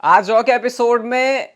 आज रॉ के एपिसोड में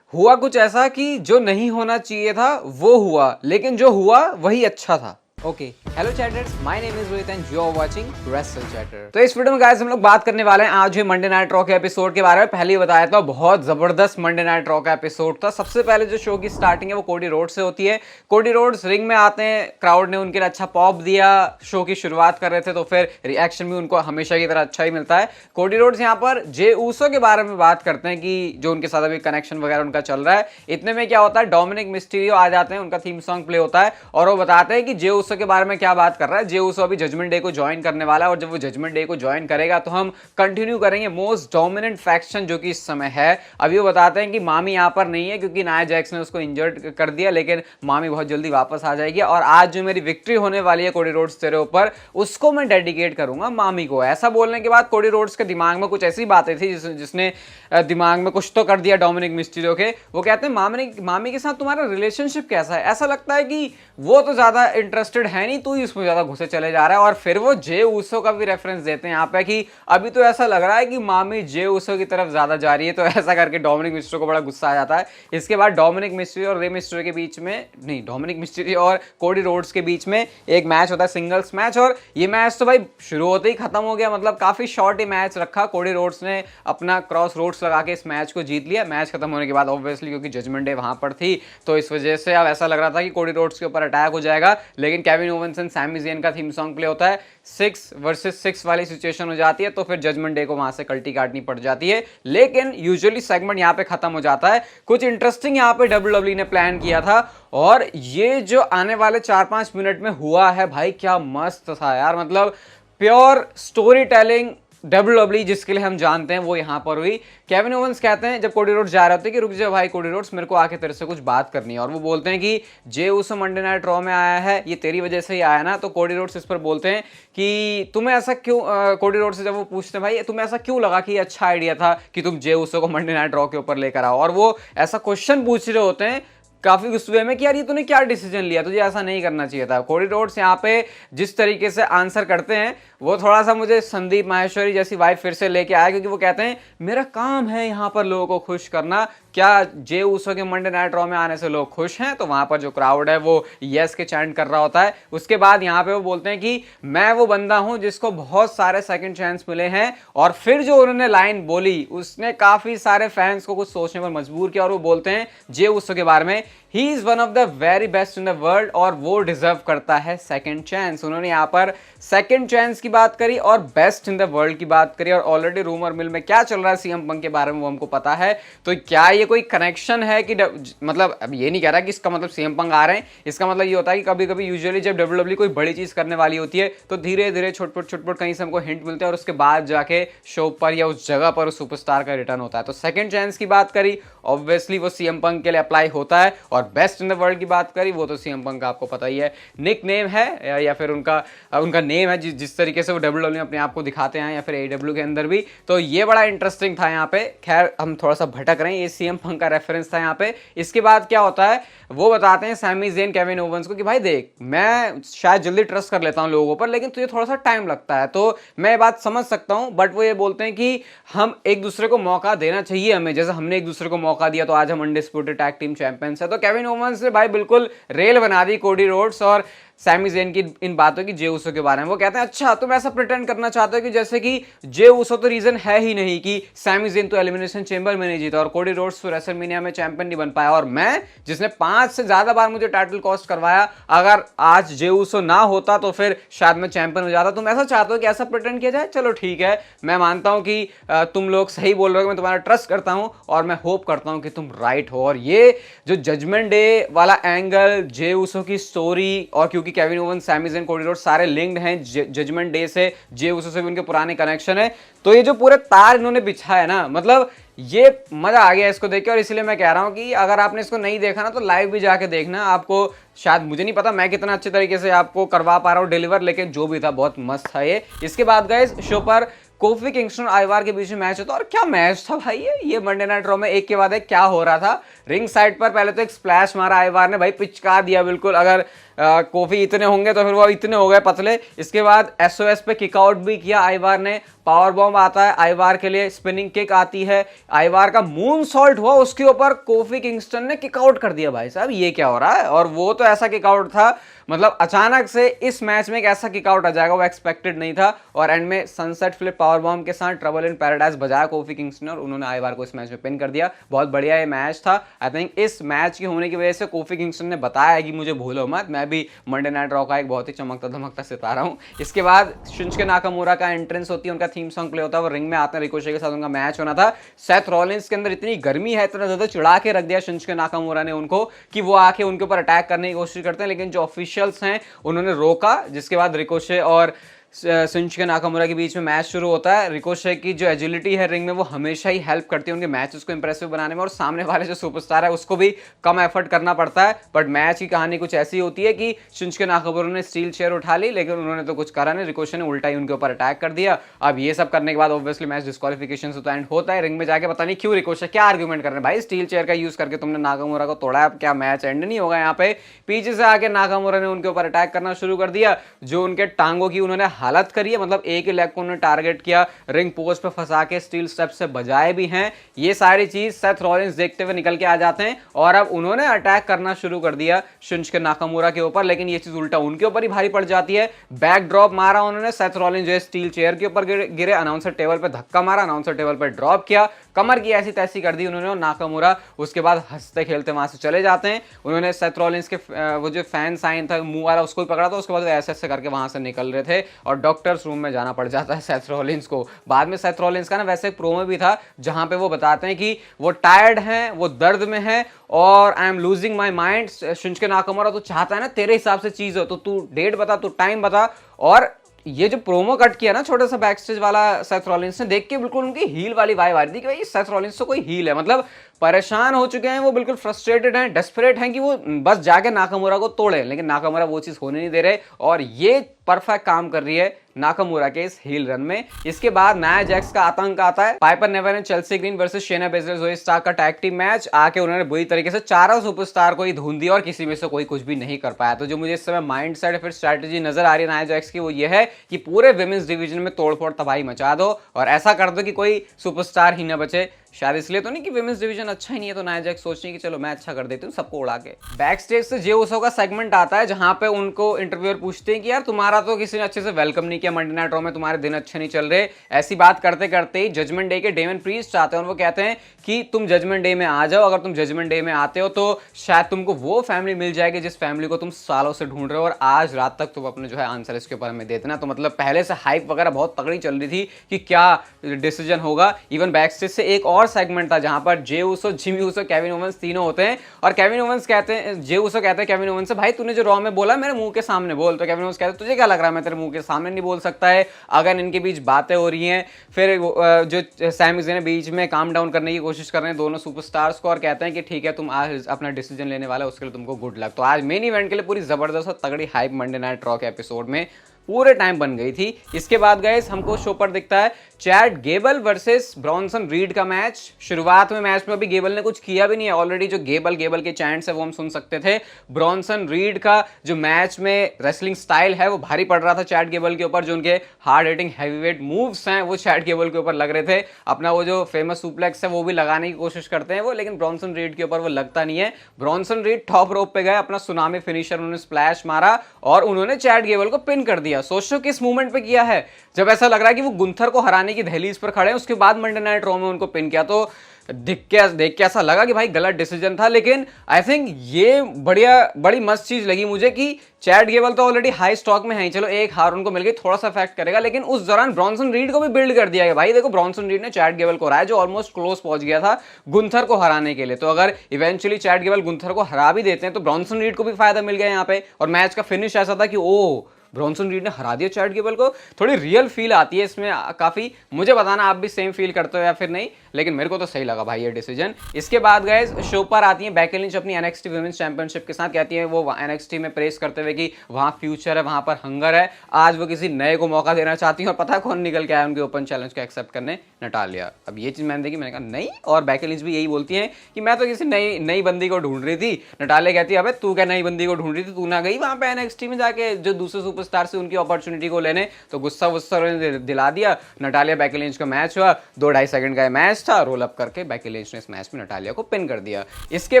हुआ कुछ ऐसा कि जो नहीं होना चाहिए था वो हुआ, लेकिन जो हुआ वही अच्छा था। Okay, hello chatters, my name is Rohit and you are watching wrestle chatter. तो इस वीडियो में गाइस हम लोग बात करने वाले हैं आज हुए मंडे नाइट रॉ के एपिसोड के बारे में। पहले ही बताया था, बहुत जबरदस्त मंडे नाइट रॉ का एपिसोड था। सबसे पहले जो शो की स्टार्टिंग है वो कोडी रोड्स से होती है। कोडी रोड्स रिंग में आते हैं, क्राउड ने उनके लिए अच्छा पॉप दिया, शो की शुरुआत कर रहे थे तो फिर रिएक्शन भी उनको हमेशा की तरह अच्छा ही मिलता है। कोडी रोड्स यहाँ पर जे ऊसो के बारे में बात करते हैं कि जो उनके साथ अभी कनेक्शन वगैरह उनका चल रहा है। इतने में क्या होता है, डोमिनिक मिस्टीरियो आ जाते हैं, उनका थीम सॉन्ग प्ले होता है और वो बताते हैं कि जे ऊसो के बारे में क्या बात कर रहा है। जे ऊसो अभी जजमेंट डे को ज्वाइन करने वाला है और जब वो जजमेंट डे को ज्वाइन करेगा तो हम कंटिन्यू करेंगे मोस्ट डोमिनेंट फैक्शन जो कि इस समय है। अभी वो बताते हैं कि मामी यहां पर नहीं है क्योंकि नाया जैक्स ने उसको इंजर्ड कर दिया, लेकिन मामी बहुत जल्दी वापस आ जाएगी और आज जो मेरी विक्ट्री होने वाली है कोडी रोड्स तेरे ऊपर, उसको मैं डेडिकेट करूंगा मामी को। ऐसा बोलने के बाद कोडी रोड्स के दिमाग में कुछ ऐसी बातें थी जिसने दिमाग में कुछ तो कर दिया डोमिनिक मिस्टीरियो के। वो कहते हैं मामी के साथ तुम्हारा रिलेशनशिप कैसा है? ऐसा लगता है कि वो तो ज्यादा इंटरेस्टेड है नहीं, तू ही उसमें ज्यादा घुसे चले जा रहा है। और फिर वो जे ऊसो का भी रेफरेंस देते हैं यहाँ पे कि अभी तो ऐसा लग रहा है कि मामी जे ऊसो की तरफ ज्यादा जा रही है। तो ऐसा करके डोमिनिक मिस्टीरियो को बड़ा गुस्सा आ जाता है। इसके बाद डोमिनिक मिस्टीरियो और रे मिस्टीरियो के बीच में, नहीं, डोमिनिक मिस्टीरियो और कोडी रोड्स के बीच में एक मैच होता है, सिंगल्स मैच। और ये मैच तो भाई शुरू होते ही खत्म हो गया, मतलब काफी शॉर्ट ही मैच रखा। कोडी रोड्स ने अपना क्रॉस रोड्स लगा के इस मैच को जीत लिया। मैच खत्म होने के बाद ऑब्वियसली क्योंकि जजमेंट डे वहां पर थी तो इस वजह से अब ऐसा लग रहा था कि कोडी रोड्स के ऊपर अटैक हो जाएगा, लेकिन Kevin Owens and Sami Zayn का थीम सॉन्ग प्ले होता है। 6 वर्सेस 6 वाली सिचुएशन हो जाती है तो फिर जजमेंट डे को वहां से कल्टी काटनी पड़ जाती है, लेकिन यूजुअली सेगमेंट यहां पे खत्म हो जाता है। कुछ इंटरेस्टिंग यहां पे डब्ल्यूडब्ल्यूई ने प्लान किया था और ये जो आने वाले 4-5 मिनट में हुआ है भाई, क्या मस्त था यार। मतलब प्योर स्टोरी टेलिंग डब्ल्यूडब्ल्यूई जिसके लिए हम जानते हैं वो यहां पर हुई। केविन ओवेंस कहते हैं जब कोडी रोड्स जा रहे होते हैं कि रुक जा भाई कोडी रोड्स, मेरे को आके तेरे से कुछ बात करनी है। और वो बोलते हैं कि Jey Uso Monday night raw में आया है, ये तेरी वजह से ही आया ना। तो कोडी रोड्स इस पर बोलते हैं कि तुम्हें ऐसा क्यों, कोडी रोड्स से जब वो पूछते हैं भाई तुम्हें ऐसा क्यों लगा कि ये अच्छा आइडिया था कि तुम जे ऊसो को मंडे नाइट रॉ के ऊपर लेकर आओ, और वो ऐसा क्वेश्चन पूछ रहे होते हैं काफी उस वे में कि यार ये तूने क्या डिसीजन लिया, तुझे ऐसा नहीं करना चाहिए था। कोडी रोड्स यहाँ पे जिस तरीके से आंसर करते हैं वो थोड़ा सा मुझे संदीप माहेश्वरी जैसी वाइफ फिर से लेके आया, क्योंकि वो कहते हैं मेरा काम है यहाँ पर लोगों को खुश करना। क्या जे ऊसो के मंडे नाइट रॉ में आने से लोग खुश हैं? तो वहां पर जो क्राउड है वो यस के चैंट कर रहा होता है। उसके बाद यहाँ पे वो बोलते हैं कि मैं वो बंदा हूं जिसको बहुत सारे सेकंड चांस मिले हैं। और फिर जो उन्होंने लाइन बोली उसने काफी सारे फैंस को कुछ सोचने पर मजबूर किया और वो बोलते हैं जे ऊसो के बारे में, he is one of the very best in the world और वो डिजर्व करता है सेकंड चांस। उन्होंने यहाँ पर सेकंड चांस की बात करी और बेस्ट इन द वर्ल्ड की बात करी। और ऑलरेडी रूमर मिल में क्या चल रहा है सीएम पंक के बारे में वो हमको पता है। तो क्या ये कोई कनेक्शन है कि मतलब अब ये नहीं कह रहा कि इसका मतलब सीएम पंक आ रहे हैं, इसका मतलब ये होता है कि कभी कभी यूजुअली जब डब्ल्यूडब्ल्यूई कोई बड़ी चीज करने वाली होती है तो धीरे धीरे छोट कहीं से हमको हिंट मिलते हैं और उसके बाद जाके शो पर या उस जगह पर उस सुपरस्टार का रिटर्न होता है। तो सेकंड चांस की बात करी, ऑब्वियसली वो सीएम पंक के लिए अप्लाई होता है। और बेस्ट इन द वर्ल्ड की बात करी वो तो सीएम पंक का आपको पता ही है, निक नेम है या फिर उनका नेम है जिस तरीके से वो डब्ल्यूडब्ल्यूई अपने आप को दिखाते हैं या फिर एडब्ल्यू के अंदर भी। तो ये बड़ा इंटरेस्टिंग था यहाँ पे। खैर हम थोड़ा सा भटक रहे हैं, ये सीएम पंक का रेफरेंस था यहाँ पे। इसके बाद क्या होता है, वो बताते हैं सैमी ज़ेन केविन ओवेंस को कि भाई देख, मैं शायद जल्दी ट्रस्ट कर लेता हूं लोगों पर, लेकिन तुझे थोड़ा सा टाइम लगता है, तो मैं ये बात समझ सकता हूं। बट वो ये बोलते हैं कि हम एक दूसरे को मौका देना चाहिए हमें, जैसे हमने एक दूसरे को मौका दिया तो आज हम अनडिस्प्यूटेड टैग टीम चैंपियंस है। तो केविन ओवेंस ने भाई बिल्कुल रेल बना दी कोडी रोड्स और सैमी ज़ेन की इन बातों की जे ऊसो के बारे में। वो कहते हैं अच्छा तुम ऐसा प्रिटेंड करना चाहते हो कि जैसे कि जे ऊसो तो रीजन है ही नहीं कि सैमी ज़ेन तो एलिमिनेशन चेंबर में नहीं जीता और कोडी रोड्स तो रेसलमेनिया में चैंपियन नहीं बन पाया, और मैं जिसने 5 से ज्यादा बार मुझे टाइटल कॉस्ट करवाया, अगर आज जे ऊसो ना होता तो फिर शायद मैं चैंपियन हो जाता। तुम ऐसा चाहते हो कि ऐसा प्रिटेंड किया जाए? चलो ठीक है, मैं मानता हूं कि तुम लोग सही बोल रहे हो, मैं तुम्हारा ट्रस्ट करता हूं और मैं होप करता हूं कि तुम राइट हो। और ये जो जजमेंट डे वाला एंगल, जे ऊसो की स्टोरी, और क्योंकि Kevin Owens Sami Zayn Cody Rhodes सारे लिंक्ड हैं जजमेंट डे से, जे ऊसो से भी उनके पुराने कनेक्शन है, तो ये जो पूरे तार इन्होंने बिछा है ना, मतलब ये मजा आ गया इसको देख के। और इसलिए मैं कह रहा हूं कि अगर आपने इसको नहीं देखा ना तो लाइव भी जाके देखना। आपको शायद, मुझे नहीं पता मैं कितना अच्छे तरीके से आपको करवा पा रहा हूं डिलीवर, लेकिन जो भी था बहुत मस्त था ये। इसके बाद गाइस शो पर कोफी किंगस्टन आइवार के बीच में मैच होता है, और क्या मैच था भाई ये मंडे नाइट रॉ में एक के बाद एक क्या हो रहा था। रिंग साइड पर पहले तो एक स्प्लैश मारा आइवार ने, भाई पिचका दिया बिल्कुल। अगर कोफी इतने होंगे तो फिर वो इतने हो गए पतले। इसके बाद एसओएस पे किकआउट भी किया आइवार ने, पावर बॉम्ब आता है आइवार के लिए, स्पिनिंग किक आती है, आइवार का मून सॉल्ट हुआ, उसके ऊपर कोफी किंगस्टन ने किकआउट कर दिया। भाई साहब ये क्या हो रहा है? और वो तो ऐसा किकआउट था, मतलब अचानक से इस मैच में एक ऐसा किकआउट आ जाएगा वो एक्सपेक्टेड नहीं था। और एंड में सनसेट फ्लिप पावर बॉम्ब के साथ ट्रबल इन पैराडाइज बजाया कोफी किंगस्टन और उन्होंने आइवार को इस मैच में पिन कर दिया। बहुत बढ़िया ये मैच था। आई थिंक इस मैच के होने की वजह से कोफी किंगस्टन ने बताया कि मुझे भूलो मत, मैं भी मंडे नाइट रॉ का एक बहुत ही चमकता धमकता सितारा हूं। इसके बाद शिंजुके नाकामुरा का एंट्रेंस होती है, उनका थीम सॉन्ग प्ले होता है, वो रिंग में आते हैं, रिकोशे के साथ उनका मैच होना था। सेथ रॉलिंस के अंदर इतनी गर्मी है, इतना ज्यादा चिढ़ा के रख दिया शिंजुके नाकामुरा ने उनको कि वो आके उनके ऊपर अटैक करने की कोशिश करते हैं, लेकिन जो ऑफिशियल्स हैं उन्होंने रोका। जिसके बाद रिकोशे और शिंजुके नाकामुरा के बीच में मैच शुरू होता है। रिकोशे की जो एजिलिटी है रिंग में वो हमेशा ही हेल्प करती है उनके मैचेस को इंप्रेसिव बनाने में, और सामने वाले जो सुपरस्टार है उसको भी कम एफर्ट करना पड़ता है। बट मैच की कहानी कुछ ऐसी होती है कि शिंजुके नाकामुरा ने स्टील चेयर उठा ली, लेकिन उन्होंने तो कुछ करा नहीं, रिकोशे ने उल्टा ही उनके ऊपर अटैक कर दिया। अब ये सब करने के बाद ऑब्वियसली मैच डिस्क्वालिफिकेशन से तो एंड होता है। रिंग में जाके पता नहीं क्यों रिकोशे क्या आर्ग्यूमेंट कर रहे हैं, भाई स्टील चेयर का यूज करके तुमने नाकामुरा को तोड़ा है, अब क्या मैच एंड नहीं होगा? यहाँ पे पीछे से आके नाकामुरा ने उनके ऊपर अटैक करना शुरू कर दिया, जो उनके टांगों की उन्होंने हालत करी है। मतलब एक ही लेग को उन्होंने टारगेट किया, रिंग पोस्ट पे फंसा के स्टील स्टेप से बजाए भी हैं। ये सारी चीज सेथ रॉलिंस देखते हुए निकल के आ जाते हैं और अब उन्होंने अटैक करना शुरू कर दिया शिंजुके नाकामुरा के ऊपर, लेकिन ये चीज उल्टा उनके ऊपर ही भारी पड़ जाती है। बैक ड्रॉप मारा उन्होंने, सेथ रॉलिंस जो है स्टील चेयर के ऊपर गिरे, अनाउंसर टेबल पे धक्का मारा, अनाउंसर टेबल पे ड्रॉप किया, कमर की ऐसी तैसी कर दी उन्होंने, और नाकामुरा उसके बाद हंसते खेलते वहां से चले जाते हैं। उन्होंने सेथ रॉलिंस के वो जो फैन साइन था मुंह वाला उसको भी पकड़ा था, उसके बाद ऐसे ऐसे करके वहां से निकल रहे थे और डॉक्टर्स रूम में जाना पड़ जाता है सेथ रॉलिंस को। बाद में सेथ रॉलिंस का ना वैसे एक प्रोमो भी था जहां पे वो बताते हैं कि वो टायर्ड हैं, वो दर्द में है और I am losing my mind. Shinsuke Nakamura तो चाहता है ना तेरे हिसाब से चीज हो, तो तू डेट बता, तू टाइम बता। और ये जो प्रोमो कट किया ना छोटा सा बैक स्टेज वाला सेथ रॉलिंस ने, देख के बिल्कुल उनकी हील वाली वाइब आ रही थी कि भाई सेथ रॉलिंस तो कोई हील है, मतलब परेशान हो चुके हैं वो, बिल्कुल फ्रस्ट्रेटेड हैं, डेस्परेट हैं कि वो बस जाके नाकामुरा को तोड़े, लेकिन नाकामुरा वो चीज होने नहीं दे रहे और ये परफेक्ट काम कर रही है नाकामुरा के इस हील रन में। इसके बाद नाया जैक्स का आतंक आता है। Piper never and Chelsea green versus शेना Baszler जोई स्टार्क का टैग टीम मैच। आके उन्होंने बुरी तरीके से चारों सुपरस्टार को ही धून दिया और किसी में से कोई कुछ भी नहीं कर पाया। तो जो मुझे इस समय माइंड सेट फिर स्ट्रैटेजी नजर आ रही है नाया जैक्स की, वो ये है कि पूरे विमेंस डिवीजन में तोड़फोड़ तबाही मचा दो और ऐसा कर दो कि कोई सुपरस्टार ही ना बचे। शायद इसलिए तो नहीं कि विमेंस डिवीजन अच्छा ही नहीं है, तो नाया जैक्स सोच रही है कि चलो मैं अच्छा कर देती हूँ सबको उड़ा के। बैक स्टेज से जे उसो का सेगमेंट आता है जहां पे उनको इंटरव्यूअर पूछते हैं कि यार तुम्हारा तो किसी ने अच्छे से वेलकम नहीं किया मंडे नाइट रॉ में, तुम्हारे दिन अच्छे नहीं चल रहे। ऐसी बात करते करते ही जजमेंट डे के डेमन प्रीस्ट आते हैं और वो कहते हैं कि तुम जजमेंट डे में आ जाओ, अगर तुम जजमेंट डे में आते हो तो शायद तुमको वो फैमिली मिल जाएगी जिस फैमिली को तुम सालों से ढूंढ रहे हो और आज रात तक तुम अपने जो है आंसर इसके ऊपर हमें दे देना। तो मतलब पहले से हाइप वगैरह बहुत तगड़ी चल रही थी कि क्या डिसीजन होगा। इवन बैक स्टेज से एक और सेगमेंट था जहां पर जे उसो, जिमी उसो, केविन ओवेंस तीनों होते हैं और केविन ओवेंस कहते हैं, जे उसो कहते हैं केविन ओवेंस से, भाई तूने जो रॉ में बोला मेरे मुंह के सामने बोल। तो केविन ओवेंस कहते हैं तुझे क्या लग रहा है मैं तेरे मुंह के सामने नहीं बोल सकता है? अगर इनके बीच बातें हो रही हैं, फिर जो सैमी ज़ेन बीच में काम डाउन करने की कोशिश कर रहे हैं दोनों सुपरस्टार्स को और कहते हैं कि ठीक है तुम आज अपना डिसीजन लेने वाला है, उसके लिए तुमको गुड लक। तो आज मेन इवेंट के लिए पूरी जबरदस्त और तगड़ी हाइप मंडे नाइट रॉ के एपिसोड में पूरे टाइम बन गई थी। इसके बाद गाइस हमको शो पर दिखता है Chad Gable versus Bronson read का मैच। शुरुआत में मैच में अभी गेबल ने कुछ किया भी नहीं है, ऑलरेडी जो गेबल के चैंट्स है वो हम सुन सकते थे। ब्रॉन्सन रीड का जो मैच में रेसलिंग स्टाइल है वो भारी पड़ रहा था चैड गेबल के ऊपर, जो उनके हार्ड हिटिंग हैवीवेट मूव्स हैं वो चैड गेबल के ऊपर लग रहे थे। अपना वो जो फेमस सुप्लेक्स है वो भी लगाने की कोशिश करते हैं वो, लेकिन ब्रॉन्सन रीड के ऊपर वो लगता नहीं है। ब्रॉन्सन रीड टॉप रोप पे गए, अपना सुनामी फिनिशर उन्होंने स्प्लैश मारा और उन्होंने चैड गेबल को पिन कर दिया। सोचो किस मूवमेंट पे किया है, जब ऐसा लग रहा है कि वो गुंथर को हराने की दहलीज पर खड़े हैं, उसके बाद मंडे नाइट रॉ में उनको पिन किया। तो देख के ऐसा लगा कि भाई गलत डिसीजन था, लेकिन आई थिंक ये बड़ी मस्त चीज लगी मुझे कि चैड गेबल तो ऑलरेडी हाई स्टॉक में है, चलो एक हार उनको मिल गई, थोड़ा सा इफेक्ट करेगा, लेकिन उस दौरान ब्रॉन्सन रीड को भी बिल्ड कर दिया गया। भाई देखो ब्रॉन्सन रीड ने चैड गेबल को हराया जो ऑलमोस्ट क्लोज पहुंच गया था गुंथर को हराने के लिए। तो अगर इवेंचुअली चैड गेबल गुंथर को हरा भी देते हैं तो ब्रॉन्सन रीड को भी फायदा मिल गया यहाँ पे। और मैच का फिनिश ऐसा था कि ओ ब्रॉन्सन रीड ने हरा दिया चैट गेबल को। थोड़ी रियल फील आती है इसमें काफी। मुझे बताना आप भी सेम फील करते हो या फिर नहीं, लेकिन मेरे को तो सही लगा भाई ये डिसीजन। इसके बाद गाइस शो पर आती है बेकी लिंच अपनी NXT वुमेन्स चैंपियनशिप के साथ। कहती है वो NXT में प्रेस करते हुए कि वहां फ्यूचर है, वहां पर हंगर है, आज वो किसी नए को मौका देना चाहती है। और पता है कौन निकल के आया उनके ओपन चैलेंज को एक्सेप्ट करने? नटालिया। अब ये चीज मैंने देखी, मैंने कहा नहीं। और बेकी लिंच भी यही बोलती है कि मैं तो किसी नई बंदी को ढूंढ रही थी। नटालिया कहती है अबे तू क्या नई बंदी को ढूंढ रही थी, तू ना गई वहां पे NXT में जाके जो दूसरे सुपरस्टार से उनकी अपॉर्चुनिटी को लेने? तो गुस्सा दिला दिया। नटालिया बेकी लिंच का मैच हुआ, 2-2.5 सेकंड का मैच था। रोल अप करके बेकी लिंच ने इस मैच में नटालिया को पिन कर दिया। इसके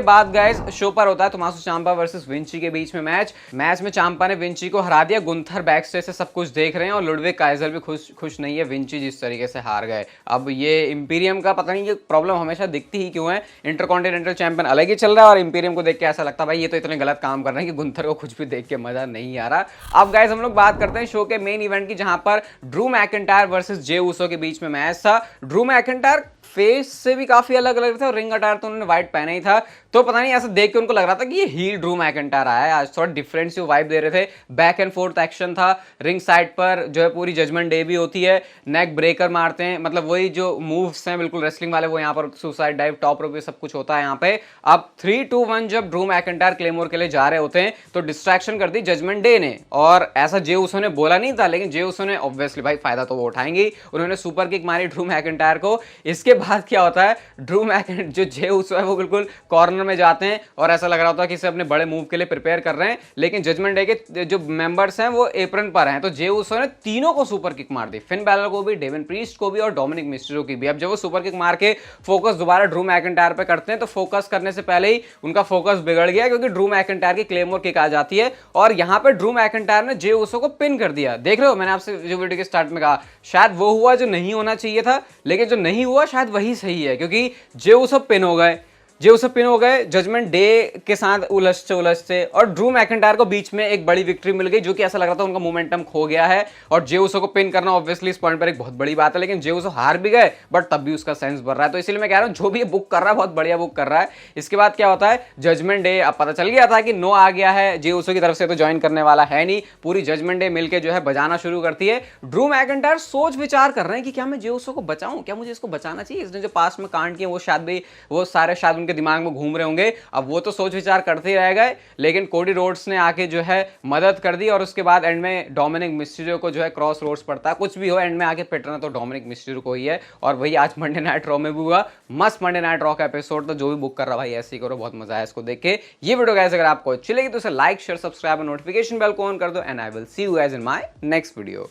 बाद गाइस शो पर होता है टोमासो चांपा वर्सेस विंची के बीच में मैच में चांपा ने विंची को हरा दिया। गुंथर बैक स्टेज से सब कुछ देख रहे हैं और लुडविग काइजर भी खुश नहीं है विंची जिस तरीके से हार गए। अब ये इंपीरियम का पता नहीं ये प्रॉब्लम हमेशा दिखती ही क्यों है। इंटरकॉन्टिनेंटल चैंपियन अलग ही चल रहा है और इंपीरियम को देख के ऐसा लगता है भाई ये तो इतने गलत काम कर रहे हैं कि गुंथर को कुछ भी देख के मजा नहीं आ रहा। अब गाइस हम लोग बात करते हैं शो के मेन इवेंट की, जहां पर Drew McIntyre versus Jey Uso के बीच में मैच था। ड्रू मैकिंटायर फेस से भी काफी अलग लग रहे थे और रिंग अटायर तो उन्होंने व्हाइट पहना ही था। तो पता नहीं ऐसा देख के उनको लग रहा था कि ये हील ड्रू मैकिंटायर आया है। आज थोड़ा डिफरेंट सी वाइब दे रहे थे। बैक एंड फोर्थ एक्शन था। रिंग साइड पर जो है पूरी जजमेंट डे भी होती है। नेक ब्रेकर मारते हैं, मतलब वही जो मूव्स हैं बिल्कुल रेसलिंग वाले, वो यहाँ पर सुसाइड डाइव, टॉप रोप, सब कुछ होता है यहाँ पे। अब 3-2-1 जब ड्रू मैकिंटायर क्लेमोर के लिए जा रहे होते हैं तो डिस्ट्रैक्शन कर दी जजमेंट डे ने। और ऐसा जे ऊसो ने बोला नहीं था, लेकिन जे ऊसो ने ऑब्वियसली भाई फायदा तो वो उठाएंगे। उन्होंने सुपर किक मारी ड्रू मैकिंटायर को। इसके बाद क्या होता है, ड्रू मैकिंटायर जो जे ऊसो है वो बिल्कुल कॉर्नर में जाते हैं और ऐसा लग रहा होता है कि इसे अपने बड़े मूव के लिए प्रिपेयर कर रहे हैं। लेकिन जजमेंट डे के जो मेंबर्स हैं वो एप्रन पर हैं। तो जे ऊसो ने तीनों को सुपर किक मार दी, फिन बैलर को भी, डेविन प्रीस्ट को भी और डोमिनिक मिस्टेरो की भी। अब जब वो सुपर किक मार के फोकस दोबारा ड्रू मैकिंटायर पे करते हैं तो फोकस करने से पहले ही उनका फोकस बिगड़ गया, क्योंकि ड्रू मैकिंटायर की क्लेमोर किक आ जाती है और यहां पे ड्रू मैकिंटायर ने जे ऊसो को पिन कर दिया। देख रहे हो, मैंने आपसे जो वीडियो के स्टार्ट में कहा शायद वो हुआ जो नहीं होना चाहिए था, लेकिन जो नहीं हुआ शायद वही सही है, क्योंकि जे ऊसो पिन हो गए। जजमेंट डे के साथ उलझते और ड्रू मैकिंटायर को बीच में एक बड़ी विक्ट्री मिल गई, जो कि ऐसा लग रहा था उनका मोमेंटम खो गया है। और जे ऊसो को पिन करना ऑब्वियसली इस पॉइंट पर एक बहुत बड़ी बात है, लेकिन जे ऊसो हार भी गए बट तब भी उसका सेंस बढ़ रहा है। तो इसलिए मैं कह रहा हूं जो भी बुक कर रहा है बहुत बढ़िया बुक कर रहा है। इसके बाद क्या होता है, जजमेंट डे, अब पता चल गया था कि नो आ गया है, जे ऊसो की तरफ से तो ज्वाइन करने वाला है नहीं। पूरी जजमेंट डे मिलकर जो है बजाना शुरू करती है। ड्रू मैकिंटायर सोच विचार कर रहे हैं कि क्या मैं जे ऊसो को बचाऊं, क्या मुझे इसको बचाना चाहिए। इसने जो पास में कांड किए वो सारे शायद उनके दिमाग में घूम रहे होंगे। अब वो तो सोच विचार करते ही रह गए, लेकिन कोडी रोड्स ने आके जो है मदद कर दी। और उसके बाद एंड में डोमिनिक मिस्टीरियो को जो है क्रॉस रोड्स पड़ता है। कुछ भी हो एंड में आके पिटना तो डोमिनिक मिस्टीरियो को ही है। और वही आज मंडे नाइट रॉ में भी हुआ। मस्त मंडे नाइट रॉ का एपिसोड, तो जो भी बुक कर रहा भाई ऐसे ही करो, बहुत मजा आया इसको देख के। ये वीडियो गाइस अगर आपको अच्छी लगी तो उसे लाइक, शेयर, सब्सक्राइब और नोटिफिकेशन बेल को ऑन कर दो। And I will see you guys in my next video.